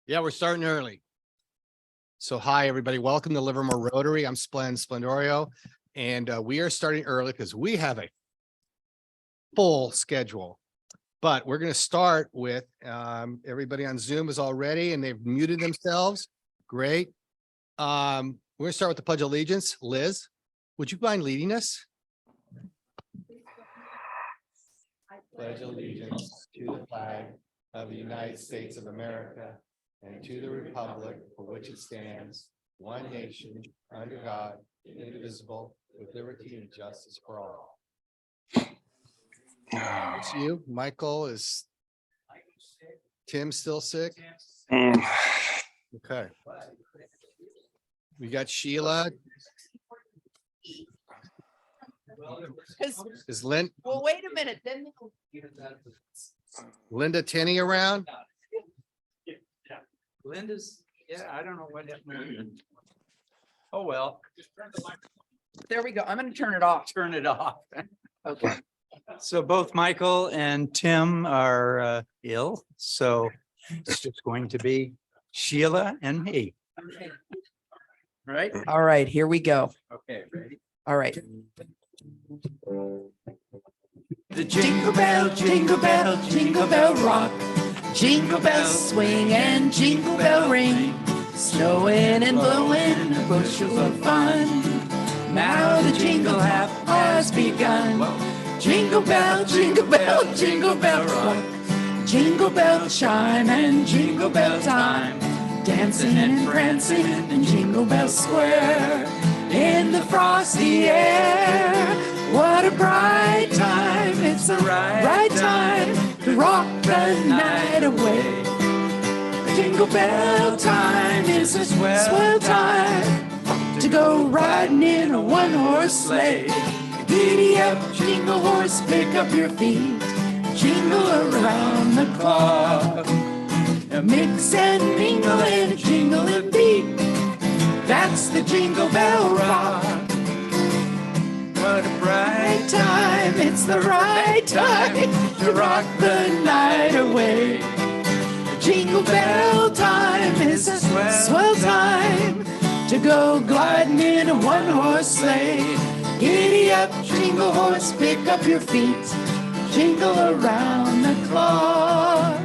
Yeah, we're starting early. So hi, everybody. Welcome to Livermore Rotary. I'm Splendorio, and we are starting early because we have a full schedule. But we're going to start with everybody on Zoom is all ready and they've muted themselves. Great. We're going to start with the Pledge of Allegiance. Liz, would you mind leading us? Pledge allegiance to the flag of the United States of America and to the republic for which it stands, one nation, under God, indivisible, with liberty and justice for all. It's you, Michael. Is Tim still sick? Okay. We got Sheila. Is Lynn? Well, wait a minute, then. Linda Tenney around? Linda's, yeah, I don't know what happened. Oh, well. There we go. I'm gonna turn it off. Turn it off. Okay. So both Michael and Tim are ill, so it's just going to be Sheila and me. Right? All right, here we go. Okay, ready? All right. The jingle bell rock. Jingle bells swing and jingle bell ring. Snowing and blowing a bushel of fun. Now the jingle has begun. Jingle bell rock. Jingle bell chime and jingle bell time. Dancing and prancing in Jingle Bell Square. In the frosty air. What a bright time. It's the right time to rock the night away. Jingle bell time is a swell time to go riding in a one-horse sleigh. Giddy up, jingle horse, pick up your feet. Jingle around the clock. Mix and mingle and jingle and beat. That's the Jingle Bell Rock. What a bright time, it's the right time to rock the night away. Jingle bell time is a swell time to go gliding in a one-horse sleigh. Giddy up, jingle horse, pick up your feet. Jingle around the clock.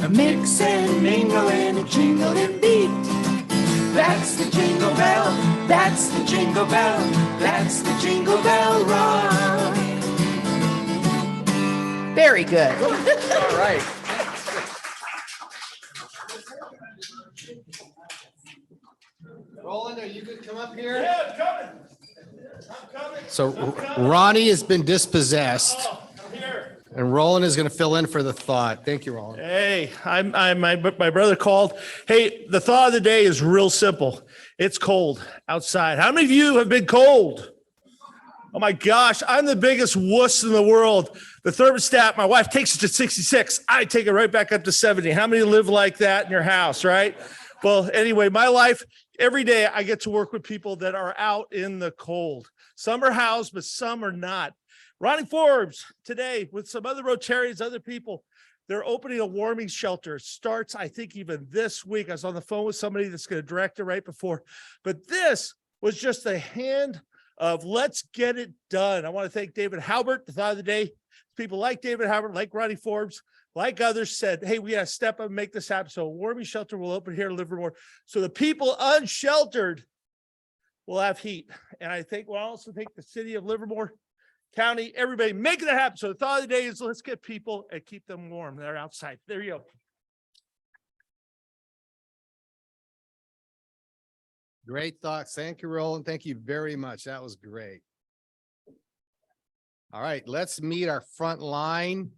Mix and mingle and jingle and beat. That's the Jingle Bell, that's the Jingle Bell, that's the Jingle Bell Rock. Very good. All right. Roland, are you good? Come up here. Yeah, I'm coming. I'm coming. So Ronnie has been dispossessed Oh, I'm here. and Roland is going to fill in for the thought. Thank you, Roland. Hey, my brother called. Hey, the thought of the day is real simple. It's cold outside. How many of you have been cold? Oh my gosh, I'm the biggest wuss in the world. The thermostat, my wife takes it to 66. I take it right back up to 70. How many live like that in your house, right? Well, anyway, my life, every day I get to work with people that are out in the cold. Some are housed, but some are not. Ronnie Forbes today with some other Rotarians, other people, they're opening a warming shelter. It starts, I think, even this week. I was on the phone with somebody that's going to direct it right before. But this was just a hand of let's get it done. I want to thank David Halbert, the thought of the day. People like David Halbert, like Ronnie Forbes, like others said, hey, we got to step up and make this happen. So a warming shelter will open here in Livermore. So the people unsheltered will have heat. And I think we'll also thank the city of Livermore County, everybody making that happen. So the thought of the day is let's get people and keep them warm. They're outside. There you go. Great thoughts. Thank you, Roland. Thank you very much. That was great. All right, let's meet our front line,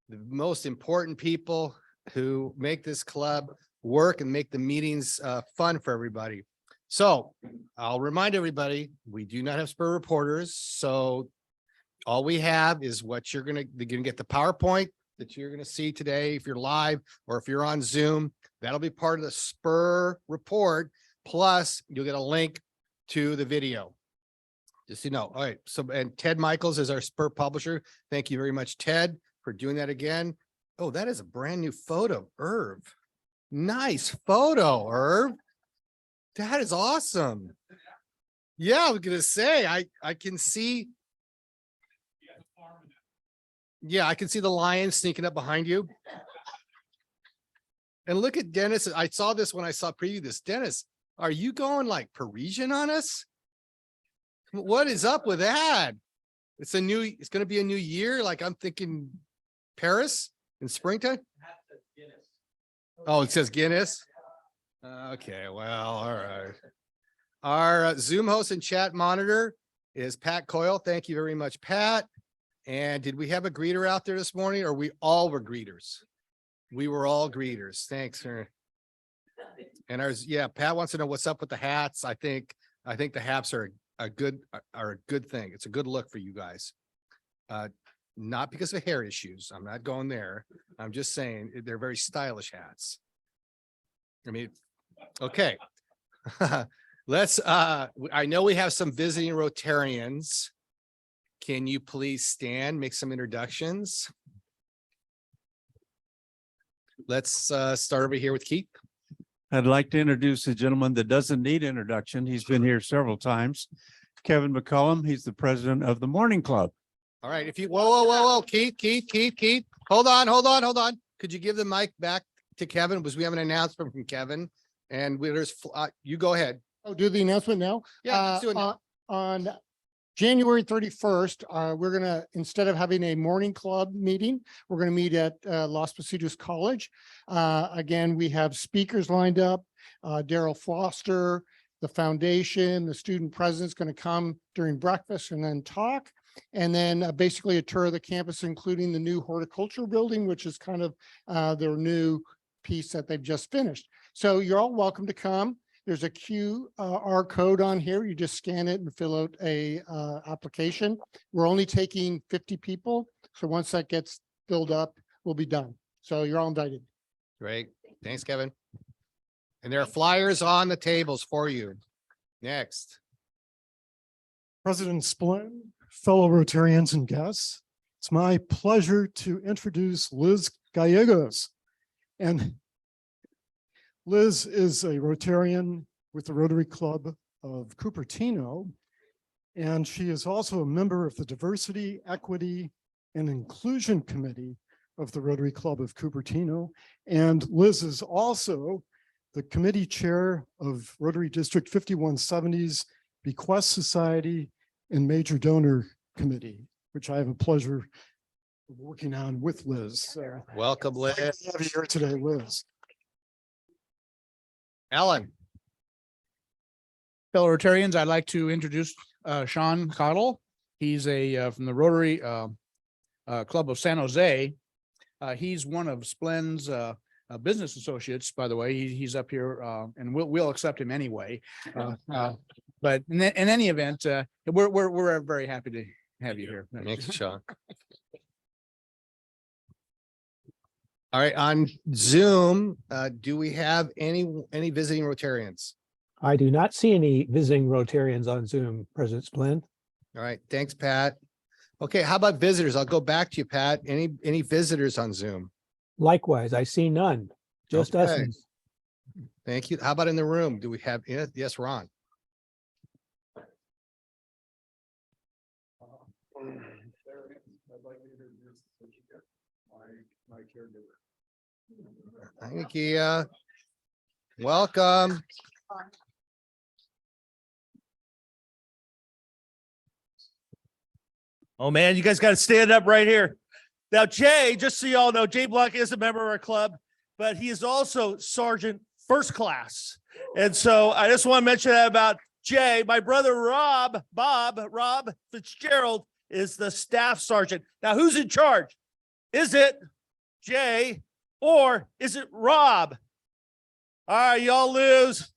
the most important people who make this club work and make the meetings fun for everybody. So I'll remind everybody, we do not have spur reporters. So all we have is what you're going to get the PowerPoint that you're going to see today. If you're live or if you're on Zoom, that'll be part of the spur report. Plus you'll get a link to the video. Just so you know. All right. So, and Ted Michaels is our spur publisher. Thank you very much, Ted, for doing that again. Oh, that is a brand new photo. Irv. Nice photo, Irv. That is awesome. Yeah, I was gonna say, I can see. Yeah, I can see the lion sneaking up behind you. And look at Dennis. I saw this when I saw preview this. Dennis, are you going like Parisian on us? What is up with that? It's gonna be a new year. Like I'm thinking Paris in springtime. Oh, it says Guinness. Okay, well, all right. Our Zoom host and chat monitor is Pat Coyle. Thank you very much, Pat. And did we have a greeter out there this morning, or we all were greeters? We were all greeters. Thanks. And Pat wants to know what's up with the hats. I think the hats are a good thing. It's a good look for you guys. Not because of hair issues. I'm not going there. I'm just saying they're very stylish hats. I mean, okay. Let's I know we have some visiting Rotarians. Can you please stand, make some introductions? Let's start over here with Keith. I'd like to introduce a gentleman that doesn't need introduction. He's been here several times. Kevin McCollum, he's the president of the Morning Club. All right, if you, whoa, Keith. Hold on. Could you give the mic back to Kevin? Because we have an announcement from Kevin and you go ahead. Oh, do the announcement now? Yeah, let's do it now. On January 31st, we're gonna, instead of having a morning club meeting, we're gonna meet at Los Positos College. Again, we have speakers lined up, Daryl Foster, the foundation, the student president's gonna come during breakfast and then talk. And then basically a tour of the campus, including the new horticulture building, which is kind of their new piece that they've just finished. So you're all welcome to come. There's a QR code on here. You just scan it and fill out a application. We're only taking 50 people. So once that gets filled up, we'll be done. So you're all invited. Great. Thanks, Kevin. And there are flyers on the tables for you. Next. President Splin, fellow Rotarians and guests, it's my pleasure to introduce Liz Gallegos. And Liz is a Rotarian with the Rotary Club of Cupertino, and she is also a member of the Diversity, Equity, and Inclusion Committee of the Rotary Club of Cupertino. And Liz is also the committee chair of Rotary District 5170's Bequest Society and Major Donor Committee, which I have a pleasure of working on with Liz. Welcome, Liz. Glad to have you here today, Liz. Alan. Fellow Rotarians, I'd like to introduce Sean Cottle. He's from the Rotary Club of San Jose. He's one of Splin's business associates, by the way. He's up here and we'll accept him anyway. But in any event, we're very happy to have you here. Thanks, Sean. All right, on Zoom, do we have any visiting Rotarians? I do not see any visiting Rotarians on Zoom, President Splin. All right, thanks, Pat. Okay, how about visitors? I'll go back to you, Pat. Any visitors on Zoom? Likewise, I see none, just us. Okay. Thank you. How about in the room? Do we have, yes, Ron? Thank you. Welcome. Oh man, you guys got to stand up right here. Now, Jay, just so you all know, Jay Blanc is a member of our club, but he is also Sergeant First Class. And so I just want to mention that about Jay. My brother Rob Fitzgerald is the staff sergeant. Now, who's in charge? Is it Jay or is it Rob? All right, y'all lose.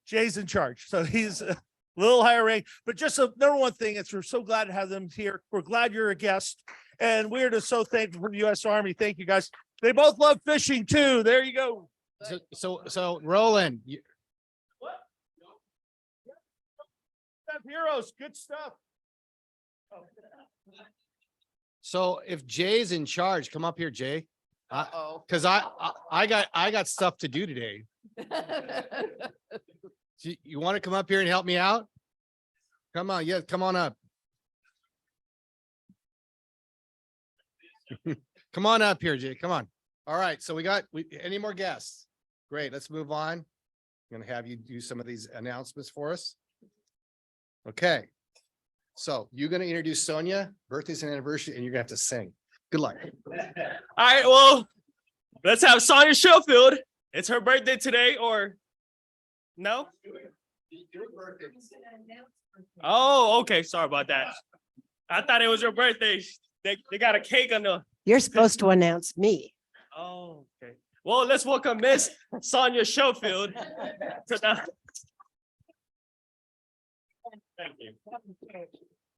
Jay's in charge. So he's a little higher rank, but just a number one thing is we're so glad to have them here. We're glad you're a guest and we're just so thankful for the U.S. Army. Thank you guys. They both love fishing too. There you go. So Roland. What? Heroes, good stuff. So if Jay's in charge, come up here, Jay. Uh-oh. Cause I got stuff to do today. You want to come up here and help me out? Come on, yeah, come on up. Come on up here, Jay, come on. All right, so any more guests? Great, let's move on. I'm gonna have you do some of these announcements for us. Okay. So you're gonna introduce Sonia, birthdays and anniversary, and you're gonna have to sing. Good luck. All right, well, let's have Sonia Schofield. It's her birthday today, or no? Oh, okay. Sorry about that. I thought it was your birthday. They got a cake on the. You're supposed to announce me. Oh, okay. Well, let's welcome Miss Sonia Schofield to the. Thank you.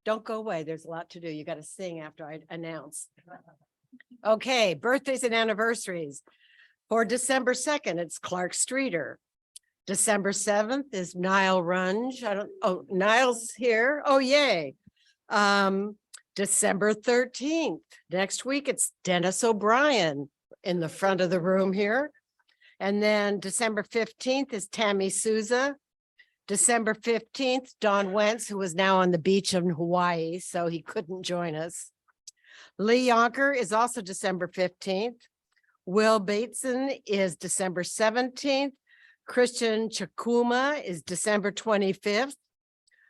Don't go away. There's a lot to do. You got to sing after I announce. Okay, birthdays and anniversaries. For December 2nd, it's Clark Streeter. December 7th is Niall Runge. Niall's here. Oh, yay. December 13th. Next week, it's Dennis O'Brien in the front of the room here. And then December 15th is Tammy Souza. December 15th, Don Wentz, who is now on the beach in Hawaii, so he couldn't join us. Lee Yonker is also December 15th. Will Bateson is December 17th. Christian Chakuma is December 25th.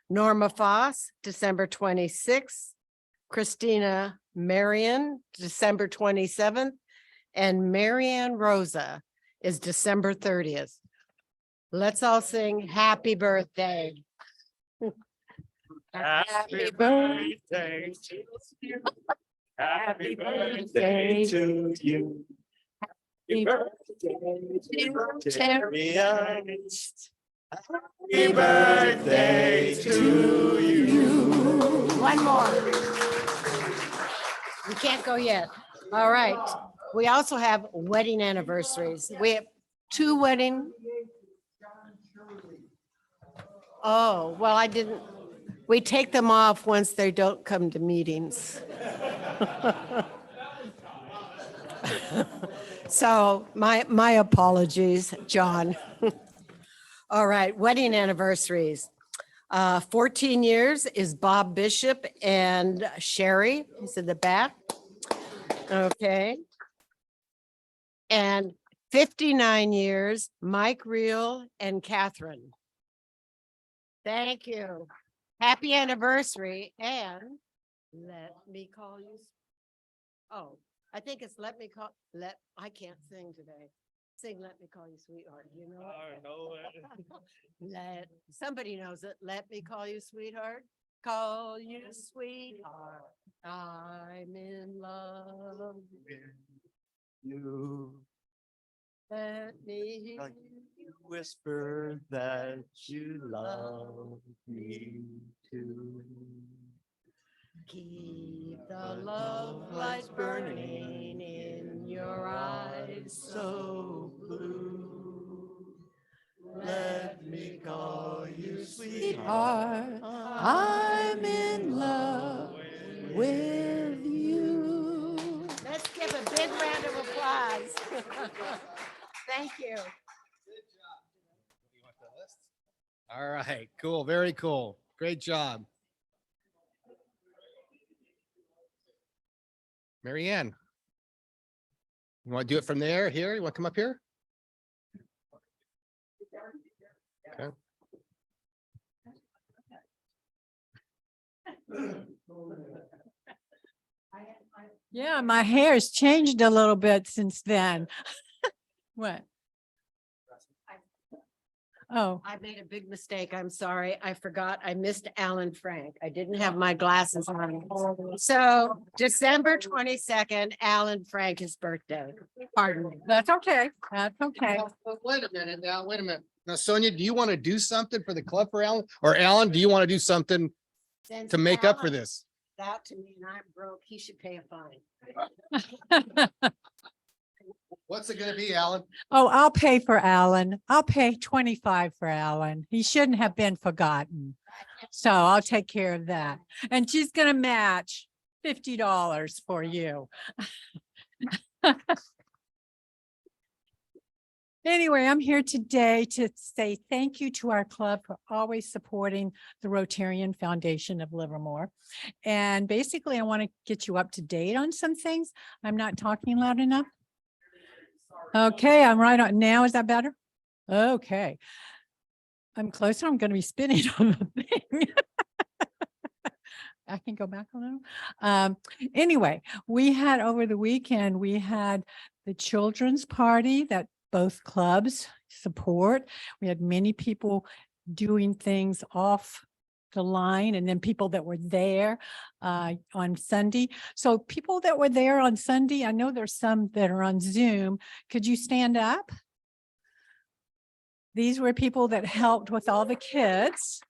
Norma Foss, December 26th. Christina Marion, December 27th. And Marianne Rosa is December 30th. Let's all sing happy birthday. Happy birthday to you. Happy birthday to you. Happy birthday, Terry. Happy birthday to you. One more. We can't go yet. All right. We also have wedding anniversaries. We have 2 wedding. Oh, well, I didn't. We take them off once they don't come to meetings. So my apologies, John. All right, wedding anniversaries. 14 years is Bob Bishop and Sherry. He's in the back. Okay. And 59 years, Mike Reel and Catherine. Thank you. Happy anniversary. And let me call you. Oh, I think it's I can't sing today. Sing Let Me Call You Sweetheart. You know it? Somebody knows it. Let me call you sweetheart. Call you sweetheart. I'm in love with you. Let me hear you Whisper that you love me too. keep the love light burning in your eyes so blue. Let me call you sweetheart. I'm in love with you. Let's give a big round of applause. Thank you. All right, cool, very cool. Great job. Mary Ann. You want to do it from there, here? You want to come up here? Okay. Yeah, my hair's changed a little bit since then. What? Oh, I made a big mistake. I'm sorry. I forgot. I missed Alan Frank. I didn't have my glasses on. So December 22nd, Alan Frank, his birthday. Pardon me. that's okay. That's okay. Well, wait a minute now, wait a minute. Now, Sonia, do you want to do something for the club for Alan? Or Alan, do you want to do something Since to make up for Alan this? is out to me and I'm broke, he should pay a fine. What's it gonna be, Alan? Oh, I'll pay for Alan. I'll pay 25 for Alan. He shouldn't have been forgotten. So I'll take care of that. And she's gonna match $50 for you. Anyway, I'm here today to say thank you to our club for always supporting the Rotarian Foundation of Livermore. And basically, I want to get you up to date on some things. I'm not talking loud enough. Okay, I'm right on now. Is that better? Okay. I'm closer. I'm going to be spinning on the thing. I can go back a little. Anyway, we had over the weekend, we had the children's party that both clubs support. We had many people doing things off the line and then people that were there on Sunday. So people that were there on Sunday, I know there's some that are on Zoom. Could you stand up? These were people that helped with all the kids.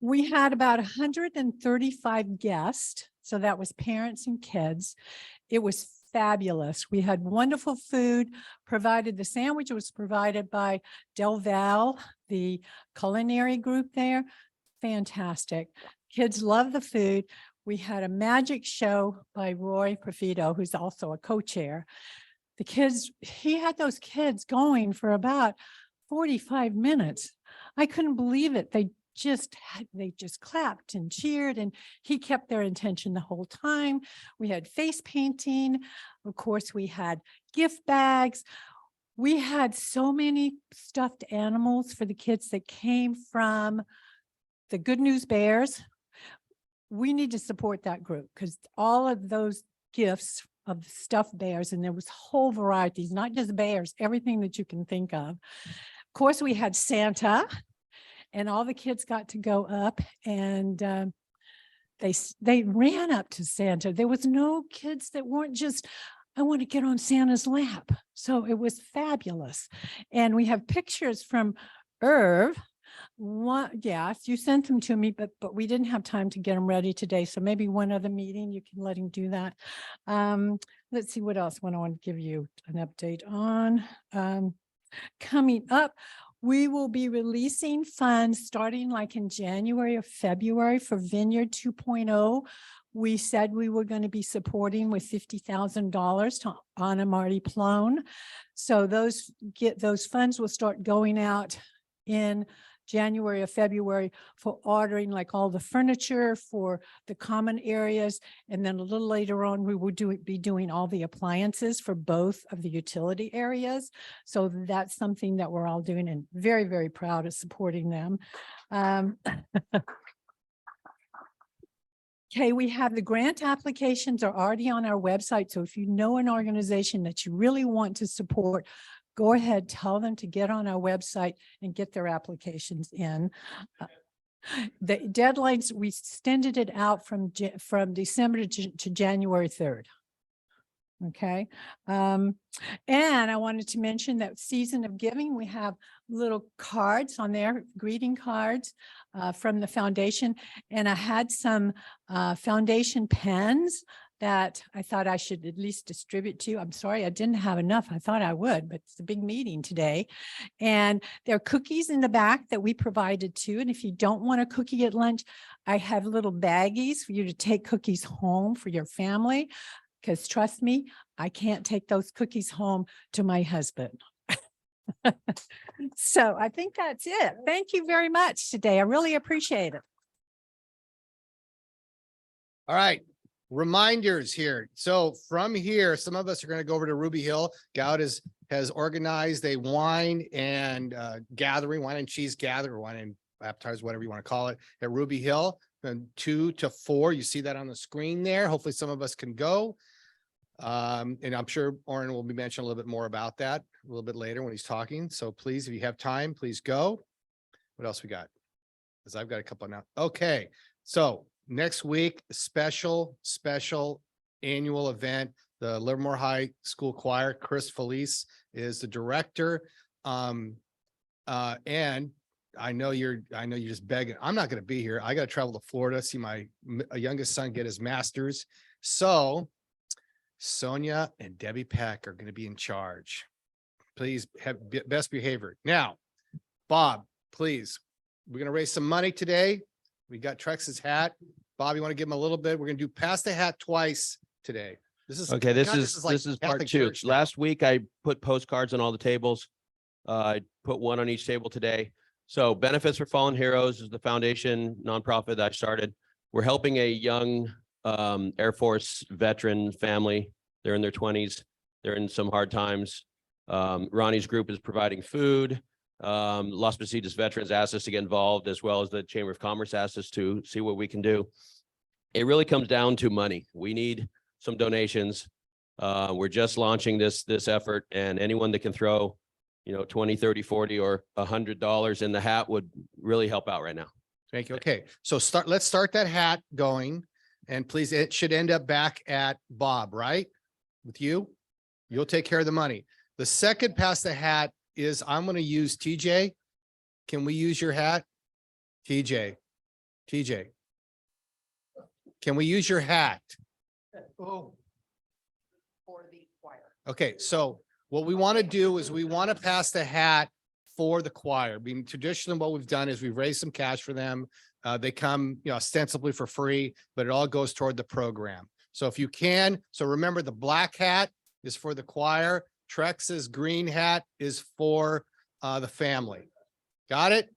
We had about 135 guests. So that was parents and kids. It was fabulous. We had wonderful food provided. The sandwich was provided by Del Val, the culinary group there. Fantastic. Kids love the food. We had a magic show by Roy Profito, who's also a co-chair. The kids, he had those kids going for about 45 minutes. I couldn't believe it. They just clapped and cheered, and he kept their attention the whole time. We had face painting. Of course, we had gift bags. We had so many stuffed animals for the kids that came from the Good News Bears. We need to support that group because all of those gifts of stuffed bears, and there was whole varieties, not just bears, everything that you can think of. Of course, we had Santa. And all the kids got to go up and they ran up to Santa. There was no kids that weren't just, I want to get on Santa's lap. So it was fabulous. And we have pictures from Irv. Yes, you sent them to me, but we didn't have time to get them ready today. So maybe one other meeting, you can let him do that. Let's see what else I want to give you an update on. Coming up, we will be releasing funds starting like in January or February for Vineyard 2.0. We said we were going to be supporting with $50,000 to Anna Marty Plone. So those funds will start going out in January or February for ordering like all the furniture for the common areas. And then a little later on, we will be doing all the appliances for both of the utility areas. So that's something that we're all doing and very, very proud of supporting them. Okay, we have the grant applications are already on our website. So if you know an organization that you really want to support, go ahead, tell them to get on our website and get their applications in. The deadlines, we extended it out from December to January 3rd. Okay. And I wanted to mention that Season of Giving, we have little cards on there, greeting cards from the foundation. And I had some foundation pens that I thought I should at least distribute to you. I'm sorry, I didn't have enough. I thought I would, but it's a big meeting today. And there are cookies in the back that we provided too. And if you don't want a cookie at lunch, I have little baggies for you to take cookies home for your family. Because trust me, I can't take those cookies home to my husband. So I think that's it. Thank you very much today. I really appreciate it. All right. Reminders here. So from here, some of us are going to go over to Ruby Hill. Gout has organized a wine and gathering, wine and cheese gathering, wine and appetizers, whatever you want to call it, at Ruby Hill from 2 to 4. You see that on the screen there. Hopefully some of us can go. And I'm sure Orrin will be mentioning a little bit more about that a little bit later when he's talking. So please, if you have time, please go. What else we got? Because I've got a couple now. Okay. So next week, special annual event. The Livermore High School Choir, Chris Felice is the director. And I know you're just begging. I'm not going to be here. I got to travel to Florida, see my youngest son get his master's. So Sonia and Debbie Peck are going to be in charge. Please have best behavior. Now, Bob, please, we're going to raise some money today. We got Trex's hat. Bob, you want to give him a little bit? We're going to do pass the hat twice today. This is Okay, this God, is like this is part Catholic 2. Church now. Last week I put postcards on all the tables. I put one on each table today. So Benefits for Fallen Heroes is the foundation nonprofit that I started. We're helping a young Air Force veteran family. They're in their 20s. They're in some hard times. Ronnie's group is providing food. Las Positas Veterans asked us to get involved, as well as the Chamber of Commerce asked us to see what we can do. It really comes down to money. We need some donations. We're just launching this effort, and anyone that can throw, 20, 30, 40, or $100 in the hat would really help out right now. Thank you. Okay, so let's start that hat going. And please, it should end up back at Bob, right? With you. You'll take care of the money. The second pass the hat is I'm going to use TJ. Can we use your hat? TJ. Can we use your hat? Oh. For the choir. Okay, so what we want to do is we want to pass the hat for the choir. Being traditionally, what we've done is we've raised some cash for them. They come, ostensibly for free, but it all goes toward the program. So if you can, so remember the black hat is for the choir. Trex's green hat is for the family. Got it?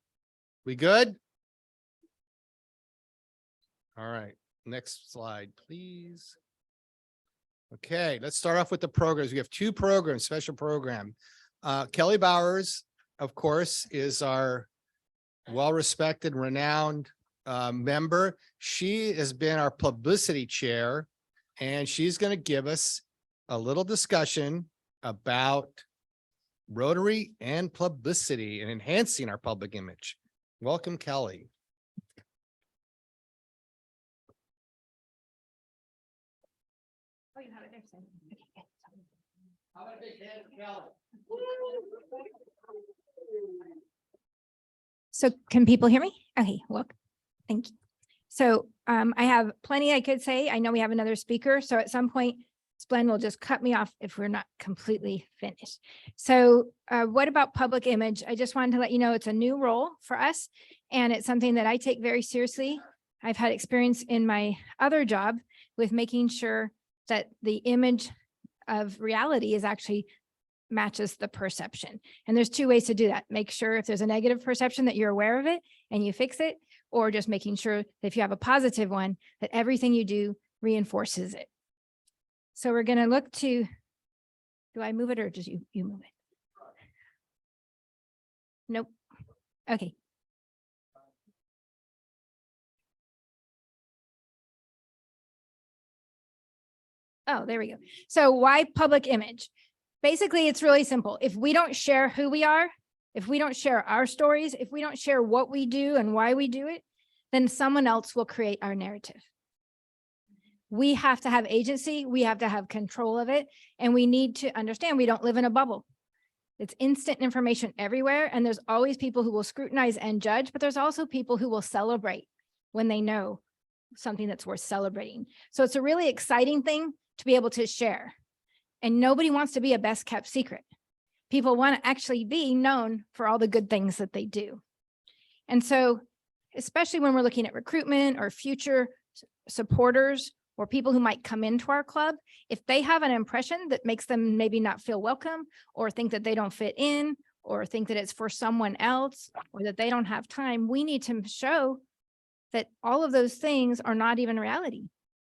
We good? All right, next slide, please. Okay, let's start off with the programs. We have 2 programs, special program. Kelly Bowers, of course, is our well-respected, renowned member. She has been our publicity chair, and she's going to give us a little discussion about Rotary and publicity and enhancing our public image. Welcome, Kelly. Oh, you have it there. Sam. So can people hear me? Okay, well, thank you. So I have plenty I could say. I know we have another speaker. So at some point, Splen will just cut me off if we're not completely finished. So what about public image? I just wanted to let you know it's a new role for us, and it's something that I take very seriously. I've had experience in my other job with making sure that the image of reality is actually matches the perception. And there's 2 ways to do that. Make sure if there's a negative perception that you're aware of it and you fix it, or just making sure that if you have a positive one, that everything you do reinforces it. So we're going to look to, do I move it or just you move it? Nope. Okay. Oh, there we go. So why public image? Basically, it's really simple. If we don't share who we are, if we don't share our stories, if we don't share what we do and why we do it, then someone else will create our narrative. We have to have agency. We have to have control of it. And we need to understand we don't live in a bubble. It's instant information everywhere. And there's always people who will scrutinize and judge, but there's also people who will celebrate when they know something that's worth celebrating. So it's a really exciting thing to be able to share. And nobody wants to be a best kept secret. People want to actually be known for all the good things that they do. And so, especially when we're looking at recruitment or future supporters or people who might come into our club, if they have an impression that makes them maybe not feel welcome or think that they don't fit in or think that it's for someone else or that they don't have time, we need to show that all of those things are not even reality,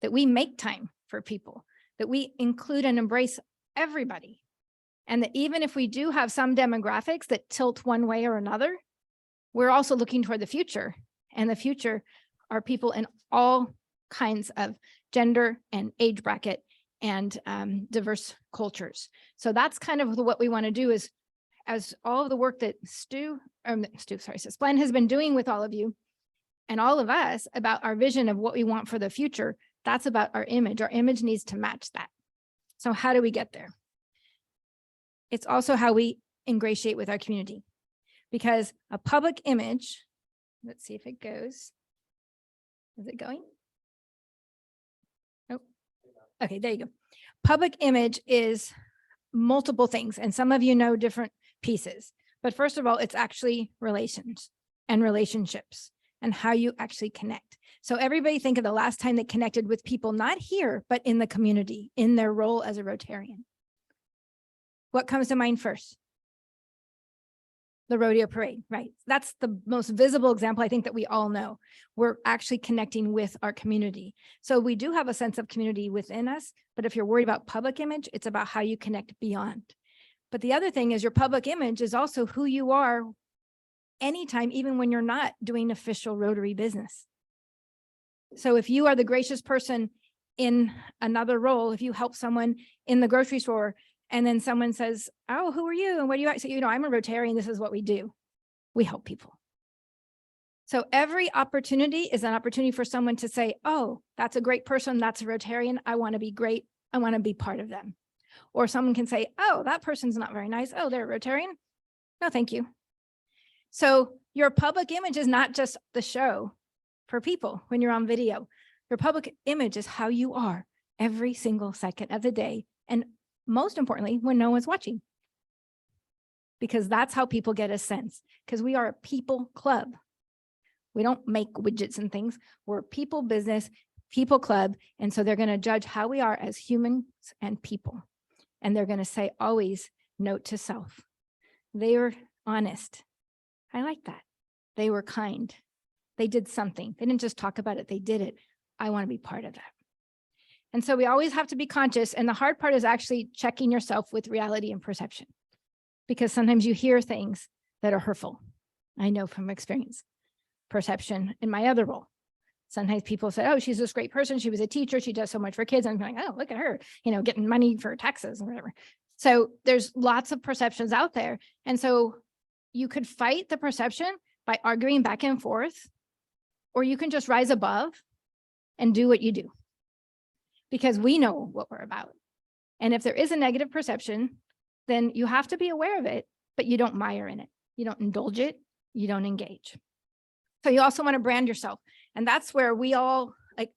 that we make time for people, that we include and embrace everybody. And that even if we do have some demographics that tilt one way or another, we're also looking toward the future. And the future are people in all kinds of gender and age bracket and diverse cultures. So that's kind of what we want to do is, as all of the work that Splen has been doing with all of you and all of us about our vision of what we want for the future, that's about our image. Our image needs to match that. So how do we get there? It's also how we ingratiate with our community, because a public image, let's see if it goes. Is it going? Nope. Okay, there you go. Public image is multiple things, and some of you know different pieces. But first of all, it's actually relations and relationships. and how you actually connect. So everybody think of the last time they connected with people, not here, but in the community, in their role as a Rotarian. What comes to mind first? The rodeo parade, right? That's the most visible example I think that we all know. We're actually connecting with our community. So we do have a sense of community within us, but if you're worried about public image, it's about how you connect beyond. But the other thing is your public image is also who you are anytime, even when you're not doing official Rotary business. So if you are the gracious person in another role, if you help someone in the grocery store, and then someone says, oh, who are you? And what do you say? You know, I'm a Rotarian. This is what we do. We help people. So every opportunity is an opportunity for someone to say, oh, that's a great person. That's a Rotarian. I want to be great. I want to be part of them. Or someone can say, oh, that person's not very nice. Oh, they're a Rotarian. No, thank you. So your public image is not just the show for people when you're on video. Your public image is how you are every single second of the day. And most importantly, when no one's watching, because that's how people get a sense, because we are a people club. We don't make widgets and things. We're a people business, people club. And so they're going to judge how we are as humans and people. And they're going to say, always note to self. They were honest. I like that. They were kind. They did something. They didn't just talk about it. They did it. I want to be part of that. And so we always have to be conscious. And the hard part is actually checking yourself with reality and perception, because sometimes you hear things that are hurtful. I know from experience, perception in my other role. Sometimes people say, oh, she's this great person. She was a teacher. She does so much for kids. And I'm like, oh, look at her, you know, getting money for taxes and whatever. So there's lots of perceptions out there. And so you could fight the perception by arguing back and forth, or you can just rise above and do what you do, because we know what we're about. And if there is a negative perception, then you have to be aware of it, but you don't mire in it. You don't indulge it. You don't engage. So you also want to brand yourself. And that's where we all like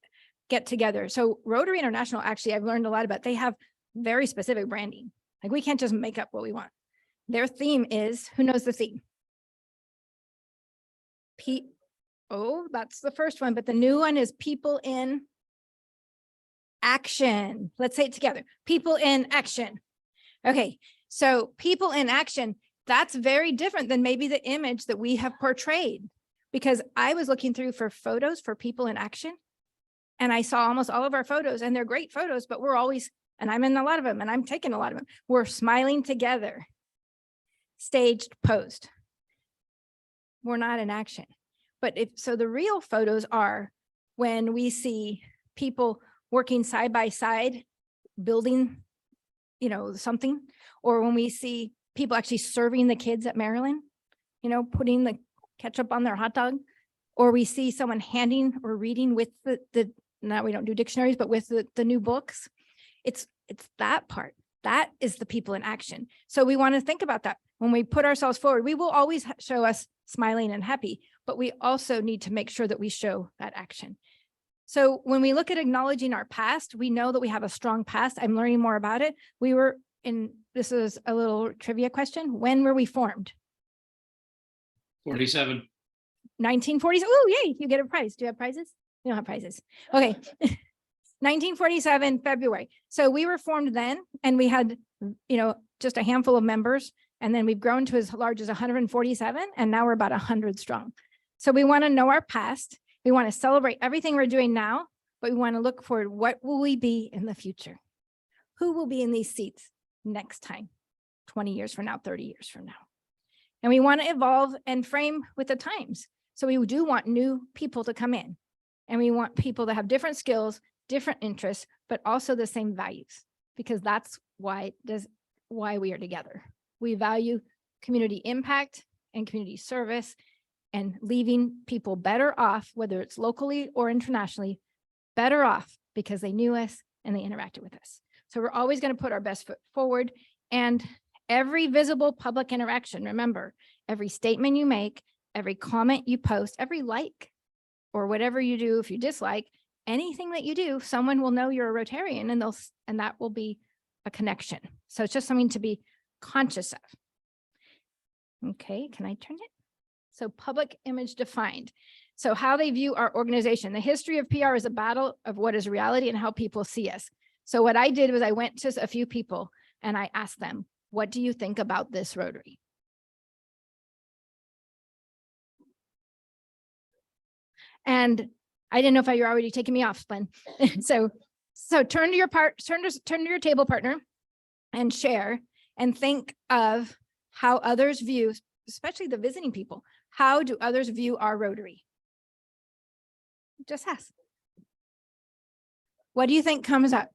get together. So Rotary International, actually, I've learned a lot about, they have very specific branding. Like we can't just make up what we want. Their theme is, who knows the theme? Oh, that's the first one, but the new one is people in action. Let's say it together. People in action. Okay, so people in action, that's very different than maybe the image that we have portrayed, because I was looking through for photos for people in action, and I saw almost all of our photos, and they're great photos, but we're always, and I'm in a lot of them, and I'm taking a lot of them. We're smiling together, staged, posed. We're not in action. But so the real photos are when we see people working side by side, building, you know, something, or when we see people actually serving the kids at Maryland, you know, putting the ketchup on their hot dog, or we see someone handing or reading with the now we don't do dictionaries, but with the new books. It's that part. That is the people in action. So we want to think about that. When we put ourselves forward, we will always show us smiling and happy, but we also need to make sure that we show that action. So when we look at acknowledging our past, we know that we have a strong past. I'm learning more about it. We were in, this is a little trivia question. When were we formed? 47. 1940s. Oh, yay, you get a prize. Do you have prizes? You don't have prizes. Okay. 1947, February. So we were formed then, and we had, you know, just a handful of members. And then we've grown to as large as 147. And now we're about 100 strong. So we want to know our past. We want to celebrate everything we're doing now, but we want to look forward. What will we be in the future? Who will be in these seats next time, 20 years from now, 30 years from now? And we want to evolve and frame with the times. So we do want new people to come in, and we want people to have different skills, different interests, but also the same values, because that's why we are together. We value community impact and community service, and leaving people better off, whether it's locally or internationally, better off because they knew us and they interacted with us. So we're always going to put our best foot forward, and every visible public interaction, remember, every statement you make, every comment you post, every like, or whatever you do, if you dislike, anything that you do, someone will know you're a Rotarian, and that will be a connection. So it's just something to be conscious of. Okay, can I turn it? So public image defined. So how they view our organization. The history of PR is a battle of what is reality and how people see us. So what I did was I went to a few people and I asked them, what do you think about this Rotary? And I didn't know if you're already taking me off, Glenn. So turn to your table partner and share and think of how others view, especially the visiting people. How do others view our Rotary? Just ask. What do you think comes up?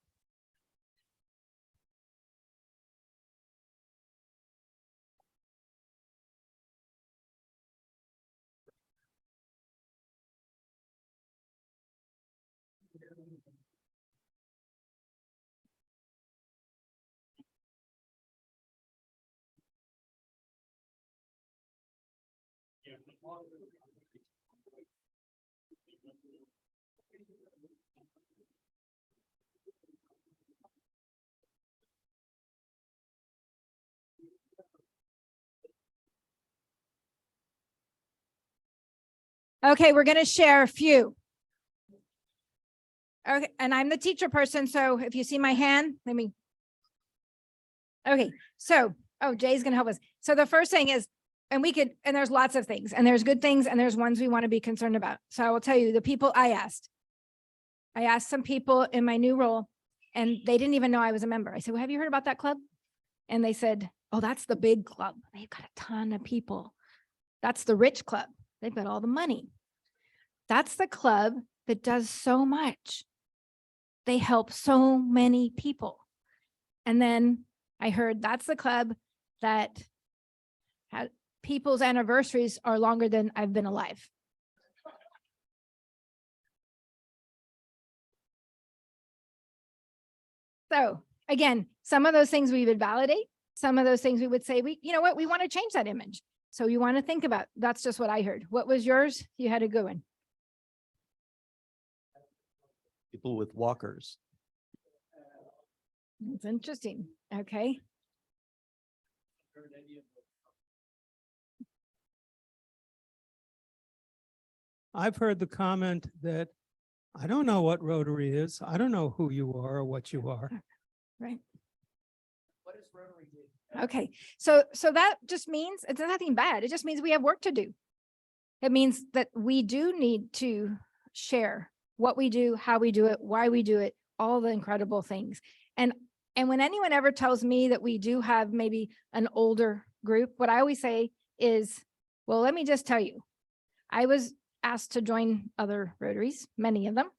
Okay, we're going to share a few. Okay, and I'm the teacher person, so if you see my hand, let me. Okay, so, oh, Jay's going to help us. So the first thing is, and there's lots of things, and there's good things, and there's ones we want to be concerned about. So I will tell you the people I asked some people in my new role, and they didn't even know I was a member. I said, well, have you heard about that club? And they said, oh, that's the big club. They've got a ton of people. That's the rich club. They've got all the money. That's the club that does so much. They help so many people. And then I heard that's the club that people's anniversaries are longer than I've been alive. So again, some of those things we would validate. Some of those things we would say, you know what, we want to change that image. So you want to think about, that's just what I heard. What was yours? You had a good one. People with walkers. It's interesting. Okay. I've heard the comment that I don't know what Rotary is. I don't know who you are or what you are. Right. What does Rotary do? Okay. So that just means it's nothing bad. It just means we have work to do. It means that we do need to share what we do, how we do it, why we do it, all the incredible things. And when anyone ever tells me that we do have maybe an older group, what I always say is, well, let me just tell you, I was asked to join other Rotaries, many of them,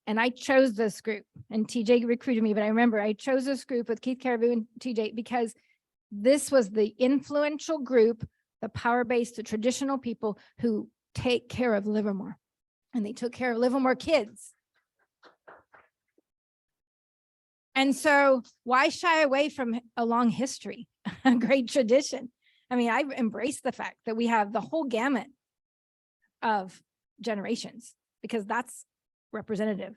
and I chose this group, and TJ recruited me, but I remember I chose this group with Keith Caribou and TJ because this was the influential group, the power-based, the traditional people who take care of Livermore, and they took care of Livermore kids. And so why shy away from a long history, a great tradition? I mean, I embrace the fact that we have the whole gamut of generations because that's representative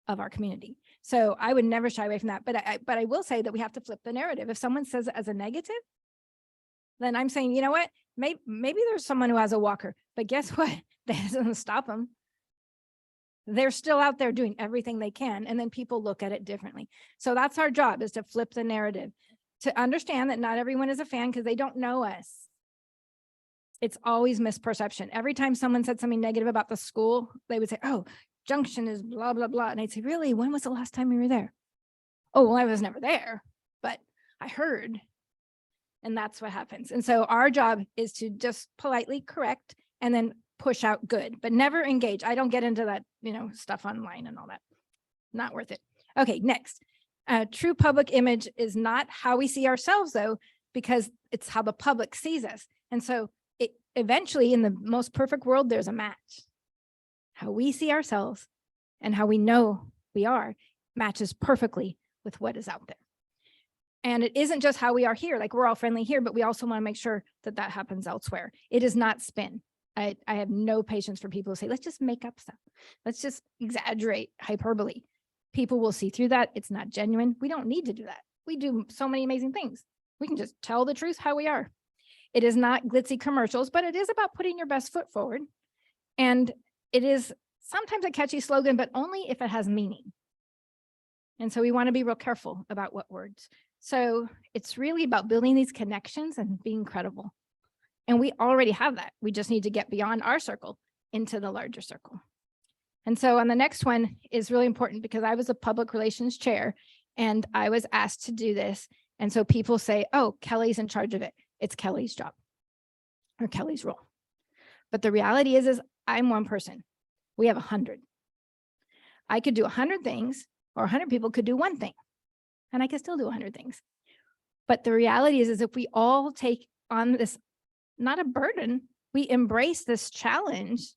of our community. So I would never shy away from that. But I will say that we have to flip the narrative. If someone says it as a negative, then I'm saying, you know what, maybe there's someone who has a walker, but guess what? That doesn't stop them. They're still out there doing everything they can. And then people look at it differently. So that's our job, is to flip the narrative, to understand that not everyone is a fan because they don't know us. It's always misperception. Every time someone said something negative about the school, they would say, oh, Junction is blah, blah, blah. And I'd say, really, when was the last time you were there? Oh, well, I was never there, but I heard. And that's what happens. And so our job is to just politely correct and then push out good, but never engage. I don't get into that, stuff online and all that. Not worth it. Okay, next. True public image is not how we see ourselves, though, because it's how the public sees us. And so eventually, in the most perfect world, there's a match. How we see ourselves and how we know we are matches perfectly with what is out there. And it isn't just how we are here, like we're all friendly here, but we also want to make sure that that happens elsewhere. It is not spin. I have no patience for people who say, let's just make up stuff. Let's just exaggerate hyperbole. People will see through that. It's not genuine. We don't need to do that. We do so many amazing things. We can just tell the truth how we are. It is not glitzy commercials, but it is about putting your best foot forward. And it is sometimes a catchy slogan, but only if it has meaning. And so we want to be real careful about what words. So it's really about building these connections and being credible. And we already have that. We just need to get beyond our circle into the larger circle. And so on the next one is really important because I was a public relations chair and I was asked to do this. And so people say, oh, Kelly's in charge of it. It's Kelly's job or Kelly's role. But the reality is I'm one person. We have 100. I could do 100 things, or 100 people could do one thing, and I could still do 100 things. But the reality is if we all take on this, not a burden, we embrace this challenge,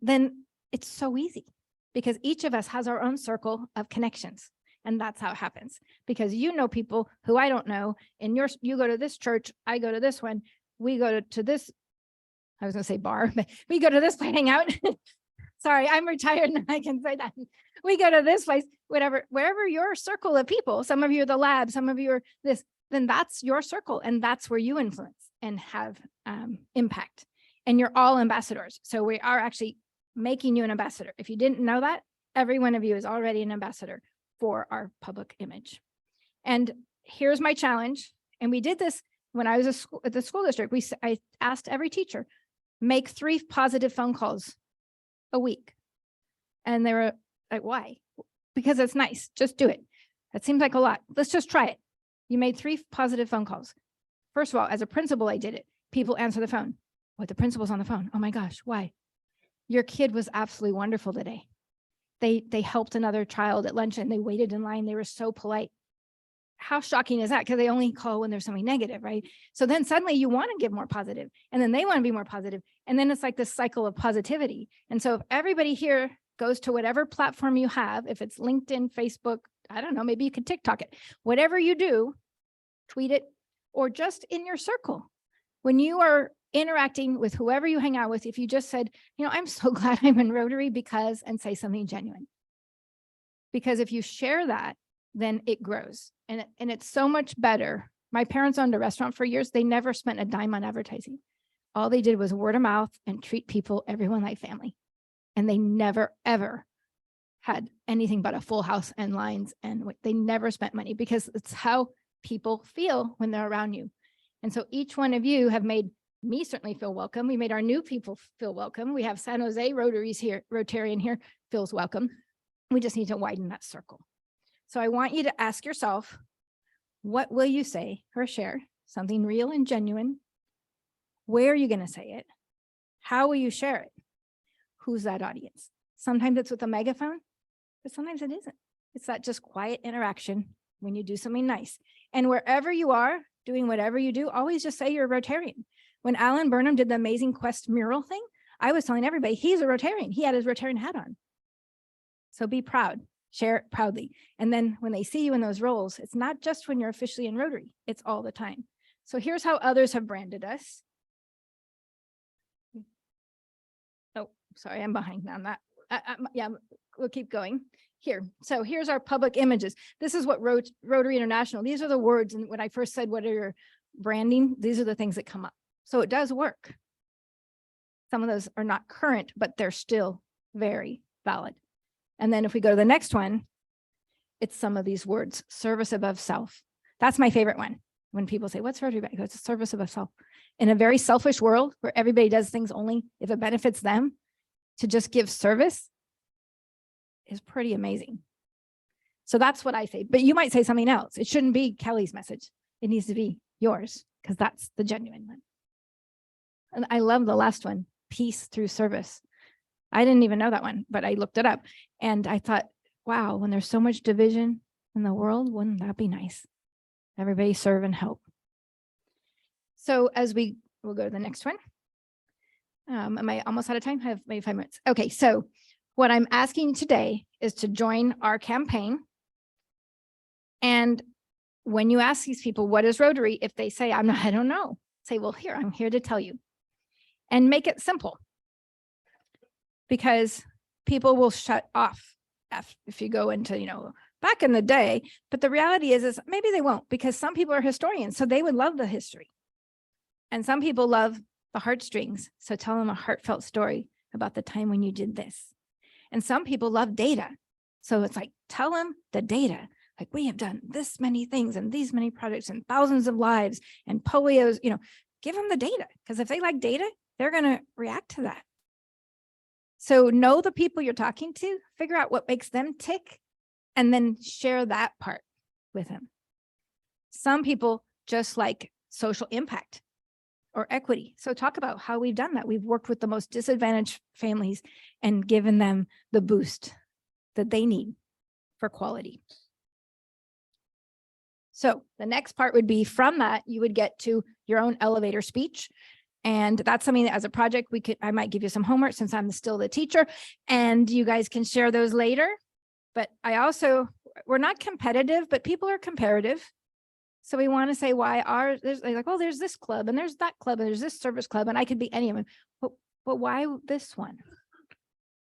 then it's so easy because each of us has our own circle of connections. And that's how it happens because you know people who I don't know, and you go to this church, I go to this one, we go to this, I was gonna say bar, but we go to this place, hang out. Sorry, I'm retired and I can say that. We go to this place, whatever, wherever your circle of people, some of you are the lab, some of you are this, then that's your circle. And that's where you influence and have impact. And you're all ambassadors. So we are actually making you an ambassador. If you didn't know that, every one of you is already an ambassador for our public image. And here's my challenge. And we did this when I was at the school district. I asked every teacher, make 3 positive phone calls a week. And they were like, why? Because it's nice. Just do it. That seems like a lot. Let's just try it. You made 3 positive phone calls. First of all, as a principal, I did it. People answer the phone. What, the principal's on the phone? Oh my gosh, why? Your kid was absolutely wonderful today. They helped another child at lunch and they waited in line. They were so polite. How shocking is that? Because they only call when there's something negative, right? So then suddenly you want to give more positive, and then they want to be more positive. And then it's like this cycle of positivity. And so if everybody here goes to whatever platform you have, if it's LinkedIn, Facebook, I don't know, maybe you could TikTok it, whatever you do, tweet it, or just in your circle. When you are interacting with whoever you hang out with, if you just said, you know, I'm so glad I'm in Rotary because, and say something genuine. Because if you share that, then it grows. And it's so much better. My parents owned a restaurant for years. They never spent a dime on advertising. All they did was word of mouth and treat people, everyone like family. And they never, ever had anything but a full house and lines. And they never spent money because it's how people feel when they're around you. And so each one of you have made me certainly feel welcome. We made our new people feel welcome. We have San Jose Rotarian here feels welcome. We just need to widen that circle. So I want you to ask yourself, what will you say or share? Something real and genuine. Where are you going to say it? How will you share it? Who's that audience? Sometimes it's with a megaphone, but sometimes it isn't. It's that just quiet interaction when you do something nice. And wherever you are doing whatever you do, always just say you're a Rotarian. When Alan Burnham did the Amazing Quest mural thing, I was telling everybody he's a Rotarian. He had his Rotarian hat on. So be proud. Share it proudly. And then when they see you in those roles, it's not just when you're officially in Rotary, it's all the time. So here's how others have branded us. Oh, sorry, I'm behind on that. Yeah, we'll keep going here. So here's our public images. This is what Rotary International, these are the words. And when I first said, what are your branding? These are the things that come up. So it does work. Some of those are not current, but they're still very valid. And then if we go to the next one, it's some of these words, service above self. That's my favorite one. When people say, what's Rotary about? It's a service above self. In a very selfish world where everybody does things only if it benefits them, to just give service is pretty amazing. So that's what I say, but you might say something else. It shouldn't be Kelly's message. It needs to be yours because that's the genuine one. And I love the last one, peace through service. I didn't even know that one, but I looked it up and I thought, wow, when there's so much division in the world, wouldn't that be nice? Everybody serve and help. So as we'll go to the next one. Am I almost out of time? I have maybe 5 minutes. Okay, so what I'm asking today is to join our campaign. And when you ask these people, what is Rotary? If they say, I don't know, say, well, here, I'm here to tell you. And make it simple. Because people will shut off if you go into, back in the day. But the reality is maybe they won't, because some people are historians, so they would love the history. And some people love the heartstrings. So tell them a heartfelt story about the time when you did this. And some people love data. So it's like, tell them the data. Like, we have done this many things and these many projects and thousands of lives and polios, give them the data. Because if they like data, they're going to react to that. So know the people you're talking to, figure out what makes them tick, and then share that part with them. Some people just like social impact or equity. So talk about how we've done that. We've worked with the most disadvantaged families and given them the boost that they need for quality. So the next part would be, from that, you would get to your own elevator speech. And that's something that as a project, I might give you some homework since I'm still the teacher, and you guys can share those later. But we're not competitive, but people are comparative. So we want to say why there's like, oh, there's this club and there's that club and there's this service club and I could be any of them. But why this one?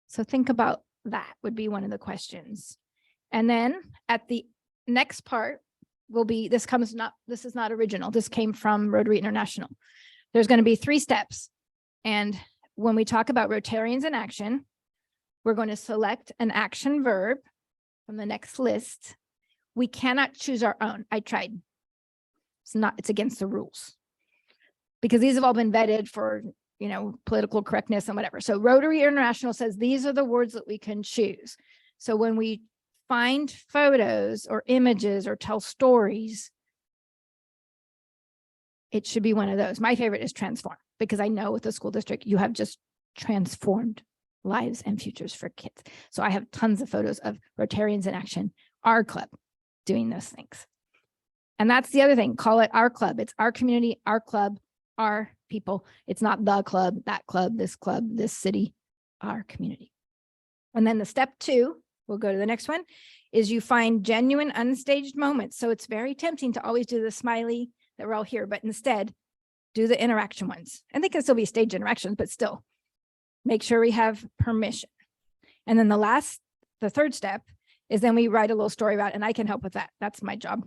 So think about that would be one of the questions. And then at the next part will be, this is not original. This came from Rotary International. There's going to be 3 steps. And when we talk about Rotarians in action, we're going to select an action verb from the next list. We cannot choose our own. I tried. It's against the rules because these have all been vetted for, political correctness and whatever. So Rotary International says these are the words that we can choose. So when we find photos or images or tell stories, it should be one of those. My favorite is transform, because I know with the school district, you have just transformed lives and futures for kids. So I have tons of photos of Rotarians in action, our club, doing those things. And that's the other thing. Call it our club. It's our community, our club, our people. It's not the club, this city, our community. And then the step 2, we'll go to the next one, is you find genuine unstaged moments. So it's very tempting to always do the smiley that we're all here, but instead do the interaction ones. And they can still be staged interactions, but still make sure we have permission. And then the third step is then we write a little story about it, and I can help with that. That's my job.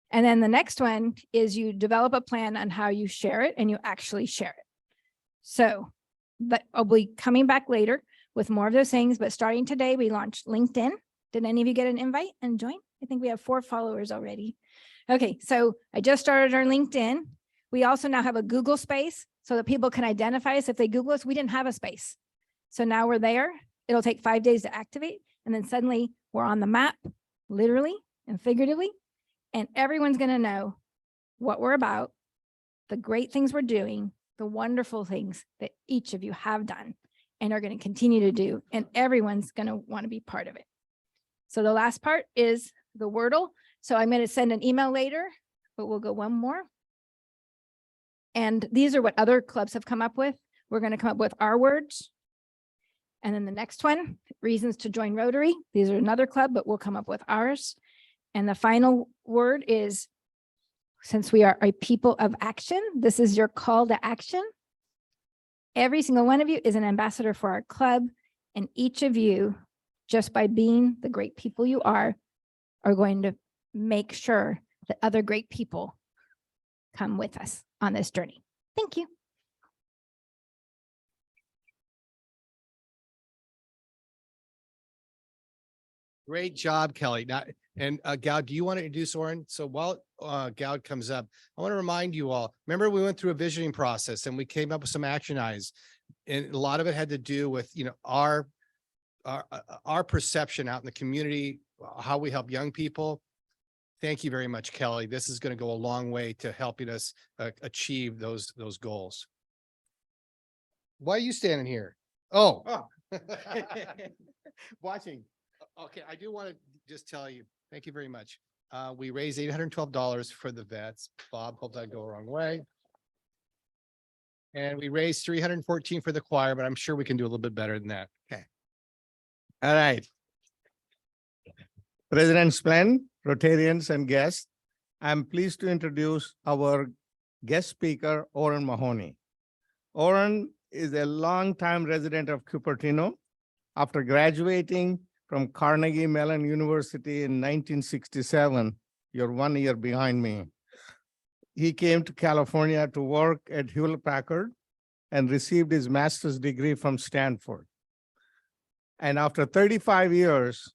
And then the next one is you develop a plan on how you share it, and you actually share it. So, but I'll be coming back later with more of those things, but starting today, we launched LinkedIn. Did any of you get an invite and join? I think we have 4 followers already. Okay, so I just started our LinkedIn. We also now have a Google space so that people can identify us. If they Google us, we didn't have a space. So now we're there. It'll take 5 days to activate. And then suddenly we're on the map, literally and figuratively. And everyone's going to know what we're about, the great things we're doing, the wonderful things that each of you have done and are going to continue to do. And everyone's going to want to be part of it. So the last part is the Wordle. So I'm going to send an email later, but we'll go one more. And these are what other clubs have come up with. We're going to come up with our words. And then the next one, reasons to join Rotary. These are another club, but we'll come up with ours. And the final word is, since we are a people of action, this is your call to action. Every single one of you is an ambassador for our club. And each of you, just by being the great people you are going to make sure that other great people come with us on this journey. Thank you. Great job, Kelly. Now, and Gowd, do you want to introduce Orrin? So while Gowd comes up, I want to remind you all, remember we went through a visioning process and we came up with some action items. And a lot of it had to do with, our perception out in the community, how we help young people. Thank you very much, Kelly. This is going to go a long way to helping us achieve those goals. Why are you standing here? Oh. Watching. Okay, I do want to just tell you, thank you very much. We raised $812 for the vets. Bob, hope that go the wrong way. And we raised $314 for the choir, but I'm sure we can do a little bit better than that. Okay. All right. President Splen, Rotarians and guests, I'm pleased to introduce our guest speaker, Orrin Mahoney. Orrin is a longtime resident of Cupertino. After graduating from Carnegie Mellon University in 1967, you're 1 year behind me. He came to California to work at Hewlett Packard and received his master's degree from Stanford. And after 35 years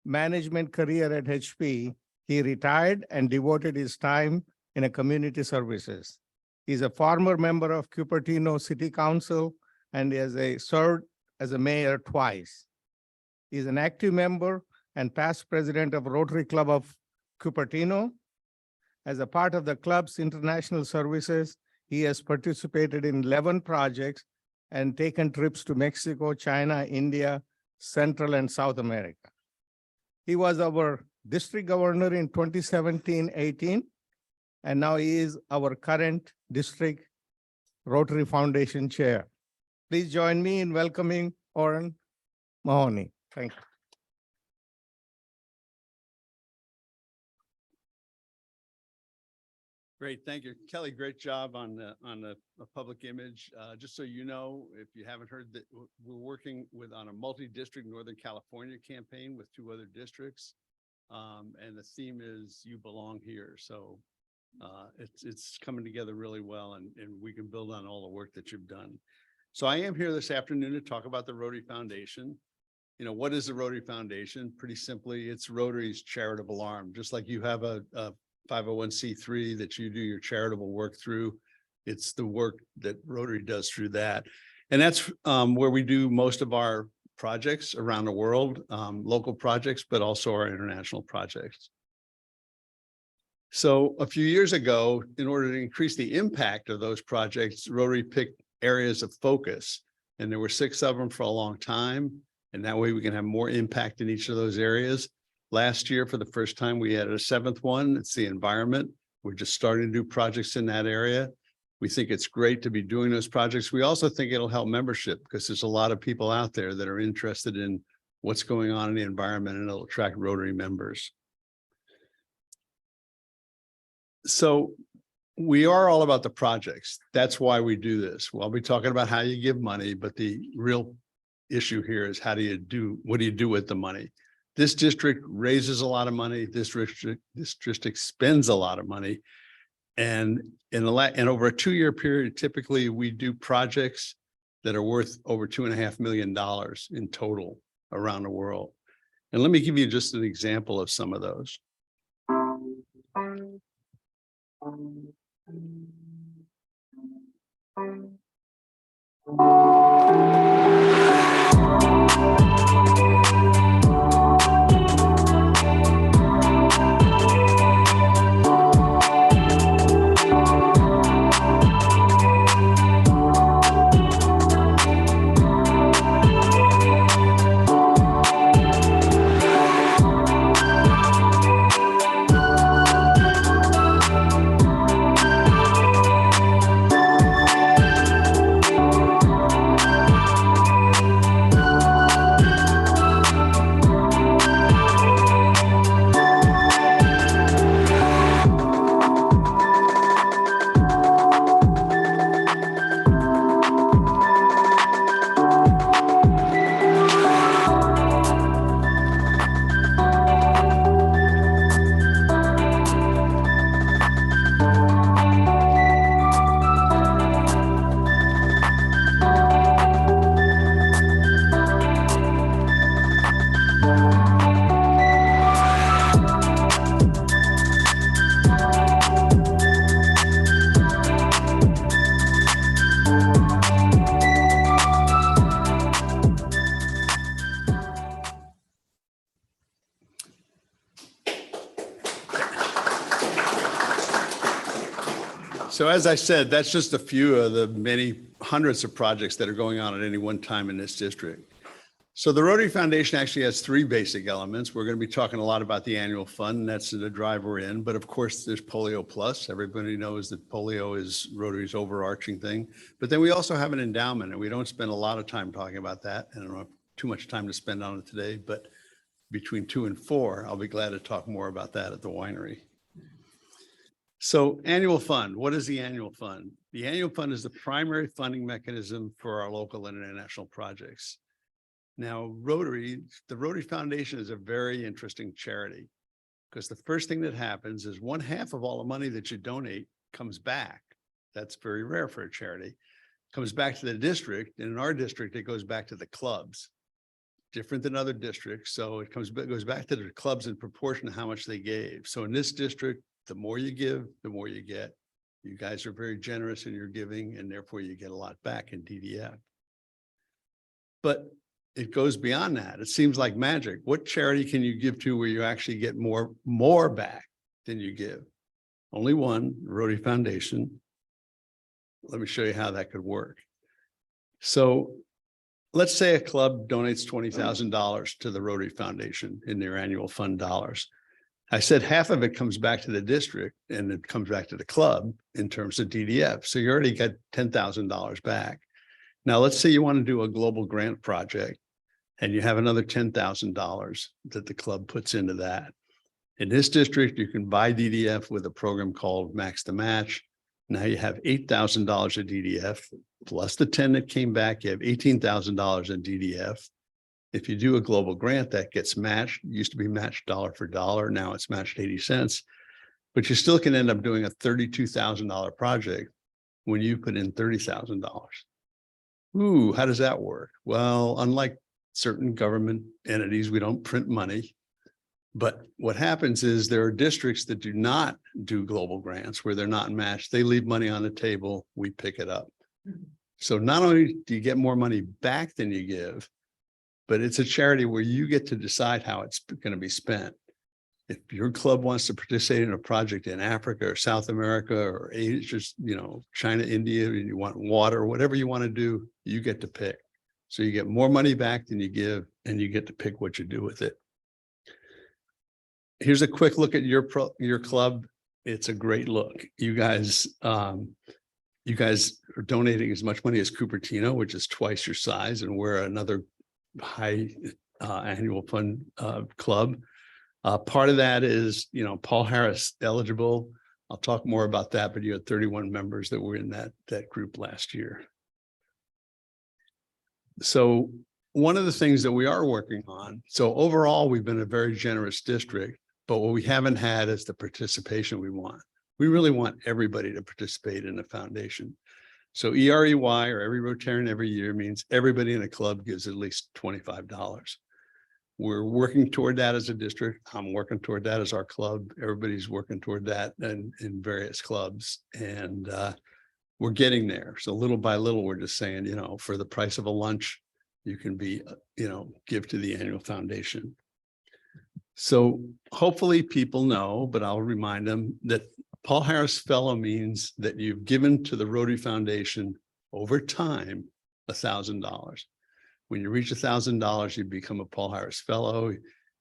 management career at HP, he retired and devoted his time in a community services. He's a former member of Cupertino City Council and served as a mayor twice. He's an active member and past president of Rotary Club of Cupertino. As a part of the club's international services, he has participated in 11 projects and taken trips to Mexico, China, India, Central and South America. He was our district governor in 2017-18, and now he is our current district Rotary Foundation chair. Please join me in welcoming Orrin Mahoney. Thank you. Great, thank you. Kelly, great job on the public image. Just so you know, if you haven't heard that we're working on a multi-district Northern California campaign with 2 other districts. And the theme is You Belong Here. So it's coming together really well, and we can build on all the work that you've done. So I am here this afternoon to talk about the Rotary Foundation. You know, what is the Rotary Foundation? Pretty simply, it's Rotary's charitable arm. Just like you have a 501c3 that you do your charitable work through, it's the work that Rotary does through that. And that's where we do most of our projects around the world, local projects, but also our international projects. So a few years ago, in order to increase the impact of those projects, Rotary picked areas of focus, and there were 6 of them for a long time. And that way we can have more impact in each of those areas. Last year, for the first time, we added a 7th one. It's the environment. We're just starting to do projects in that area. We think it's great to be doing those projects. We also think it'll help membership because there's a lot of people out there that are interested in what's going on in the environment, and it'll attract Rotary members. So we are all about the projects. That's why we do this. We'll be talking about how you give money, but the real issue here is what do you do with the money? This district raises a lot of money. This district spends a lot of money. And over a 2-year period, typically we do projects that are worth over $2.5 million in total around the world. And let me give you just an example of some of those. So as I said, that's just a few of the many hundreds of projects that are going on at any one time in this district. So the Rotary Foundation actually has 3 basic elements. We're going to be talking a lot about the annual fund, and that's the drive we're in. But of course, there's Polio Plus. Everybody knows that polio is Rotary's overarching thing. But then we also have an endowment, and we don't spend a lot of time talking about that. And I don't have too much time to spend on it today, but between 2 and 4, I'll be glad to talk more about that at the winery. So annual fund, what is the annual fund? The annual fund is the primary funding mechanism for our local and international projects. Now, the Rotary Foundation is a very interesting charity because the first thing that happens is 1/2 of all the money that you donate comes back. That's very rare for a charity. comes back to the district. And in our district, it goes back to the clubs. Different than other districts. So it goes back to the clubs in proportion to how much they gave. So in this district, the more you give, the more you get. You guys are very generous in your giving, and therefore you get a lot back in DDF. But it goes beyond that. It seems like magic. What charity can you give to where you actually get more back than you give? Only one, Rotary Foundation. Let me show you how that could work. So let's say a club donates $20,000 to the Rotary Foundation in their annual fund dollars. I said half of it comes back to the district and it comes back to the club in terms of DDF. So you already got $10,000 back. Now, let's say you want to do a global grant project and you have another $10,000 that the club puts into that. In this district, you can buy DDF with a program called Max to Match. Now you have $8,000 of DDF plus the 10 that came back. You have $18,000 in DDF. If you do a global grant, that gets matched. It used to be matched dollar for dollar. Now it's matched 80 cents. But you still can end up doing a $32,000 project when you put in $30,000. Ooh, how does that work? Well, unlike certain government entities, we don't print money. But what happens is there are districts that do not do global grants where they're not matched. They leave money on the table, we pick it up. So not only do you get more money back than you give, but it's a charity where you get to decide how it's going to be spent. If your club wants to participate in a project in Africa or South America or Asia, China, India, and you want water, or whatever you want to do, you get to pick. So you get more money back than you give, and you get to pick what you do with it. Here's a quick look at your club. It's a great look. You guys are donating as much money as Cupertino, which is twice your size, and we're another high annual fund club. Part of that is, Paul Harris eligible. I'll talk more about that, but you had 31 members that were in that group last year. So one of the things that we are working on, so overall, we've been a very generous district, but what we haven't had is the participation we want. We really want everybody to participate in the foundation. So EREY, or every Rotarian every year, means everybody in a club gives at least $25. We're working toward that as a district. I'm working toward that as our club. Everybody's working toward that in various clubs. And we're getting there. So little by little, we're just saying, for the price of a lunch, you can give to the annual foundation. So hopefully people know, but I'll remind them that Paul Harris Fellow means that you've given to the Rotary Foundation over time $1,000. When you reach $1,000, you become a Paul Harris Fellow.